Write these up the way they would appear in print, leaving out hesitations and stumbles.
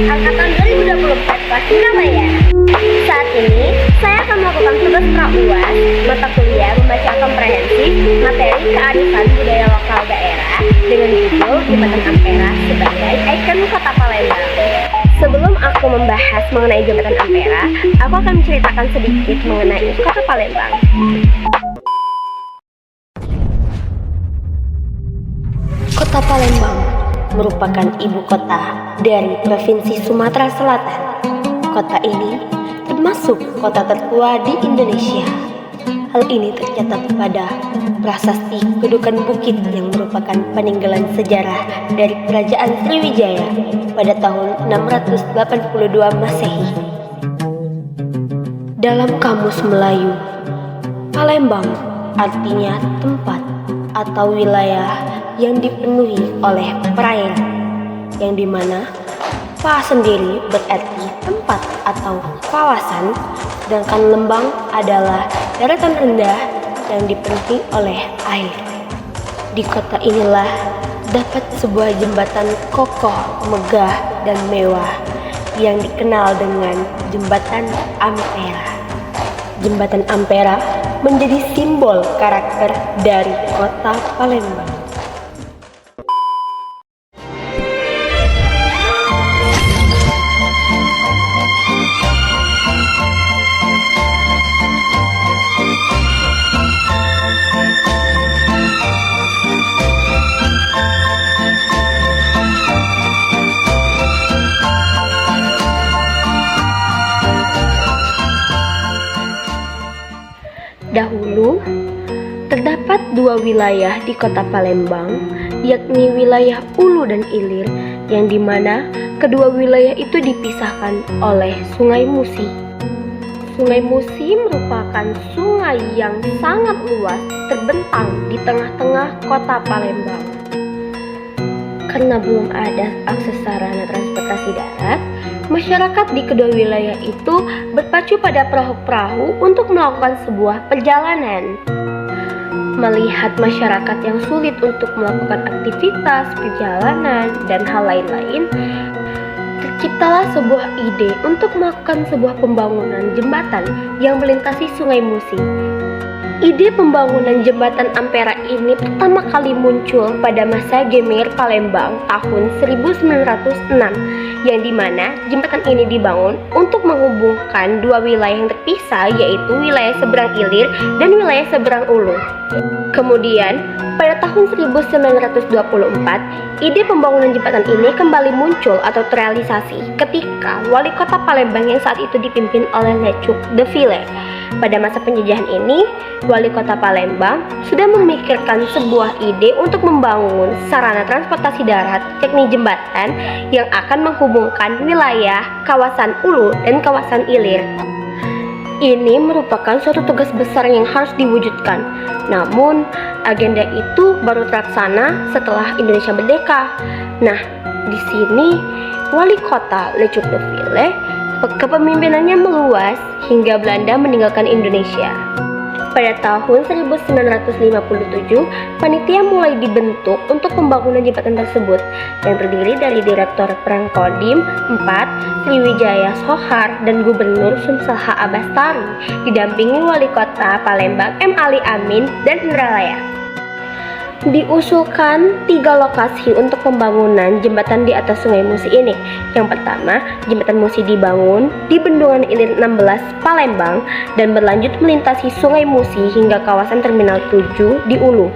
angkatan 2024 kelas berapa ya? Saat ini, saya akan melakukan tugas pra-UAS mata kuliah membaca komprehensif materi kearifan budaya lokal daerah dengan judul Jembatan Ampera sebagai ikon kota Palembang. Sebelum aku membahas mengenai Jembatan Ampera, aku akan menceritakan sedikit mengenai kota Palembang. Kota Palembang merupakan ibu kota dari Provinsi Sumatera Selatan. Kota ini termasuk kota tertua di Indonesia. Hal ini tercatat pada prasasti Kedukan Bukit yang merupakan peninggalan sejarah dari Kerajaan Sriwijaya pada tahun 682 Masehi. Dalam Kamus Melayu, Palembang artinya tempat atau wilayah yang dipenuhi oleh perairan, yang dimana Pa sendiri berarti tempat atau kawasan, sedangkan lembang adalah daratan rendah yang dipenuhi oleh air. Di kota inilah dapat sebuah jembatan kokoh, megah, dan mewah yang dikenal dengan Jembatan Ampera. Jembatan Ampera menjadi simbol karakter dari kota Palembang. Dahulu, terdapat dua wilayah di kota Palembang, yakni wilayah Ulu dan Ilir, yang dimana kedua wilayah itu dipisahkan oleh Sungai Musi. Sungai Musi merupakan sungai yang sangat luas terbentang di tengah-tengah kota Palembang. Karena belum ada akses sarana transportasi darat, masyarakat di kedua wilayah itu berpacu pada perahu-perahu untuk melakukan sebuah perjalanan. Melihat masyarakat yang sulit untuk melakukan aktivitas, perjalanan, dan hal lain-lain, terciptalah sebuah ide untuk melakukan sebuah pembangunan jembatan yang melintasi Sungai Musi. Ide pembangunan Jembatan Ampera ini pertama kali muncul pada masa Gemir Palembang tahun 1906, yang dimana jembatan ini dibangun untuk menghubungkan dua wilayah yang terpisah, yaitu wilayah seberang Ilir dan wilayah seberang Ulu. Kemudian, pada tahun 1924, ide pembangunan jembatan ini kembali muncul atau terrealisasi ketika wali kota Palembang yang saat itu dipimpin oleh Lecuk de Ville. Pada masa penjajahan ini, wali kota Palembang sudah memikirkan sebuah ide untuk membangun sarana transportasi darat, yakni jembatan yang akan menghubungkan wilayah kawasan Ulu dan kawasan Ilir. Ini merupakan suatu tugas besar yang harus diwujudkan. Namun, agenda itu baru terlaksana setelah Indonesia merdeka. Nah, di sini wali kota Lecuk de Ville kepemimpinannya meluas hingga Belanda meninggalkan Indonesia. Pada tahun 1957, panitia mulai dibentuk untuk pembangunan jembatan tersebut yang terdiri dari Direktur Perang Kodim 4, Sriwijaya Sohar, dan Gubernur Sumsel H. Abastari, didampingi Wali Kota Palembang M. Ali Amin dan Indralaya. Diusulkan 3 lokasi untuk pembangunan jembatan di atas Sungai Musi ini. Yang pertama, jembatan Musi dibangun di Bendungan Ilir 16, Palembang, dan berlanjut melintasi Sungai Musi hingga kawasan Terminal 7 di Ulu.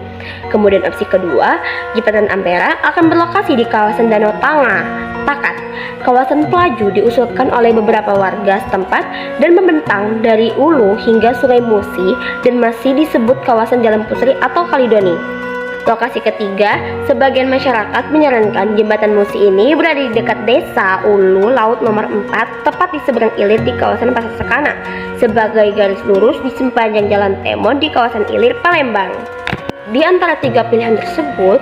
Kemudian opsi kedua, jembatan Ampera akan berlokasi di kawasan Danau Tangah, Takat. Kawasan Pelaju diusulkan oleh beberapa warga setempat dan membentang dari Ulu hingga Sungai Musi dan masih disebut kawasan Jalan Pusri atau Kalidoni. Lokasi ketiga, sebagian masyarakat menyarankan jembatan Musi ini berada di dekat desa Ulu Laut nomor 4, tepat di seberang Ilir di kawasan Pasar Sekana, sebagai garis lurus di sepanjang Jalan Temon di kawasan Ilir, Palembang. Di antara 3 pilihan tersebut,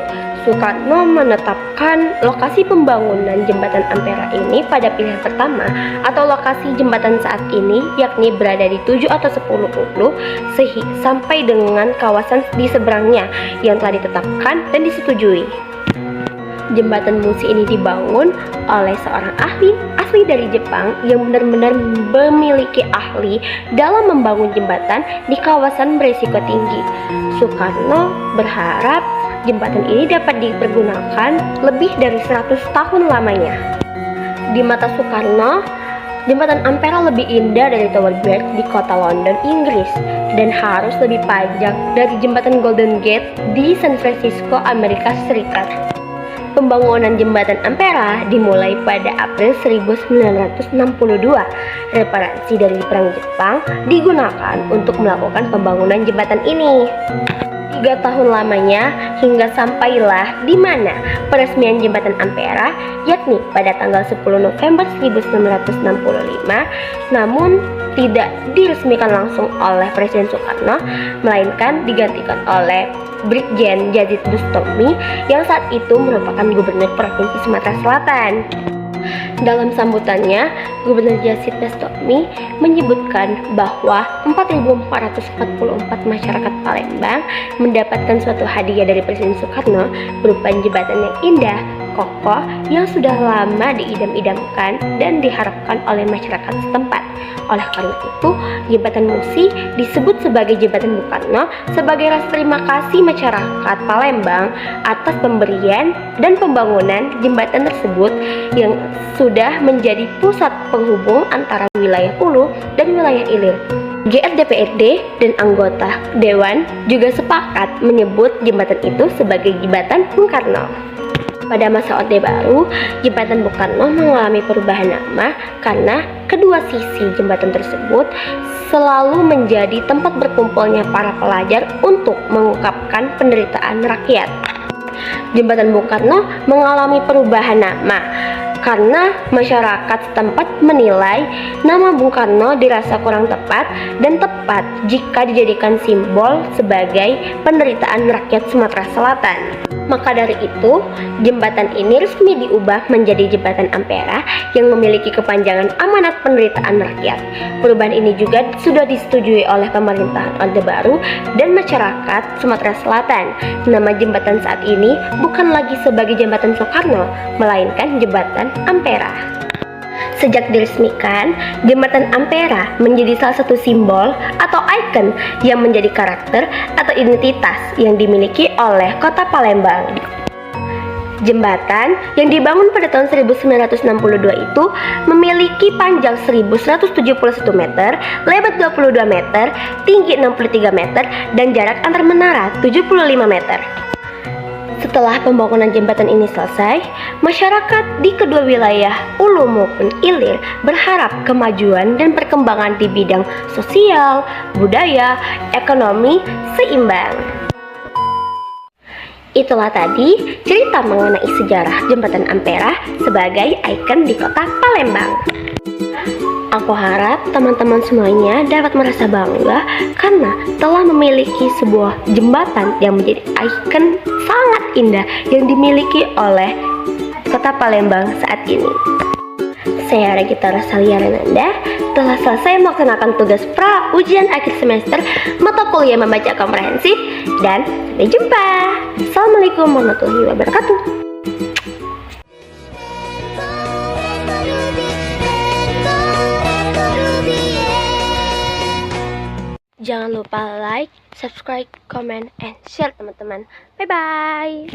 Soekarno menetapkan lokasi pembangunan jembatan Ampera ini pada pilihan pertama atau lokasi jembatan saat ini, yakni berada di 7 atau 10 Ulu sampai dengan kawasan di seberangnya yang telah ditetapkan dan disetujui. Jembatan Musi ini dibangun oleh seorang ahli asli dari Jepang yang benar-benar memiliki ahli dalam membangun jembatan di kawasan berisiko tinggi. Soekarno berharap jembatan ini dapat dipergunakan lebih dari 100 tahun lamanya. Di mata Soekarno, jembatan Ampera lebih indah dari Tower Bridge di kota London, Inggris, dan harus lebih panjang dari jembatan Golden Gate di San Francisco, Amerika Serikat. Pembangunan jembatan Ampera dimulai pada April 1962. Reparasi dari Perang Jepang digunakan untuk melakukan pembangunan jembatan ini. 3 tahun lamanya hingga sampailah di mana peresmian jembatan Ampera, yakni pada tanggal 10 November 1965, namun tidak diresmikan langsung oleh Presiden Soekarno, melainkan digantikan oleh Brigjen Yazid Bustami yang saat itu merupakan Gubernur Provinsi Sumatera Selatan. Dalam sambutannya, Gubernur Yazid Bustami menyebutkan bahwa 4.444 masyarakat Palembang mendapatkan suatu hadiah dari Presiden Soekarno berupa jembatan yang indah, kokoh, yang sudah lama diidam-idamkan dan diharapkan oleh masyarakat setempat. Oleh karena itu, jembatan Musi disebut sebagai jembatan Bung Karno sebagai rasa terima kasih masyarakat Palembang atas pemberian dan pembangunan jembatan tersebut yang sudah menjadi pusat penghubung antara wilayah Hulu dan wilayah Ilir. GR DPRD dan anggota Dewan juga sepakat menyebut jembatan itu sebagai jembatan Bung Karno. Pada masa Orde Baru, jembatan Bung Karno mengalami perubahan nama karena kedua sisi jembatan tersebut selalu menjadi tempat berkumpulnya para pelajar untuk mengungkapkan penderitaan rakyat. Jembatan Bung Karno mengalami perubahan nama karena masyarakat setempat menilai nama Bung Karno dirasa kurang tepat dan tepat jika dijadikan simbol sebagai penderitaan rakyat Sumatera Selatan. Maka dari itu, jembatan ini resmi diubah menjadi jembatan Ampera yang memiliki kepanjangan amanat penderitaan rakyat. Perubahan ini juga sudah disetujui oleh pemerintahan Orde Baru dan masyarakat Sumatera Selatan. Nama jembatan saat ini bukan lagi sebagai jembatan Soekarno, melainkan jembatan Ampera. Sejak diresmikan, jembatan Ampera menjadi salah satu simbol atau ikon yang menjadi karakter atau identitas yang dimiliki oleh kota Palembang. Jembatan yang dibangun pada tahun 1962 itu memiliki panjang 1171 meter, lebar 22 meter, tinggi 63 meter, dan jarak antar menara 75 meter. Setelah pembangunan jembatan ini selesai, masyarakat di kedua wilayah Hulu maupun Ilir berharap kemajuan dan perkembangan di bidang sosial, budaya, ekonomi seimbang. Itulah tadi cerita mengenai sejarah jembatan Ampera sebagai ikon di kota Palembang. Aku harap teman-teman semuanya dapat merasa bangga karena telah memiliki sebuah jembatan yang menjadi ikon sangat indah yang dimiliki oleh kota Palembang saat ini. Saya Regita Rosalia Renanda telah selesai melaksanakan tugas pra ujian akhir semester mata kuliah membaca komprehensif dan sampai jumpa. Assalamualaikum warahmatullahi wabarakatuh. Jangan lupa like, subscribe, comment, and share teman-teman. Bye-bye.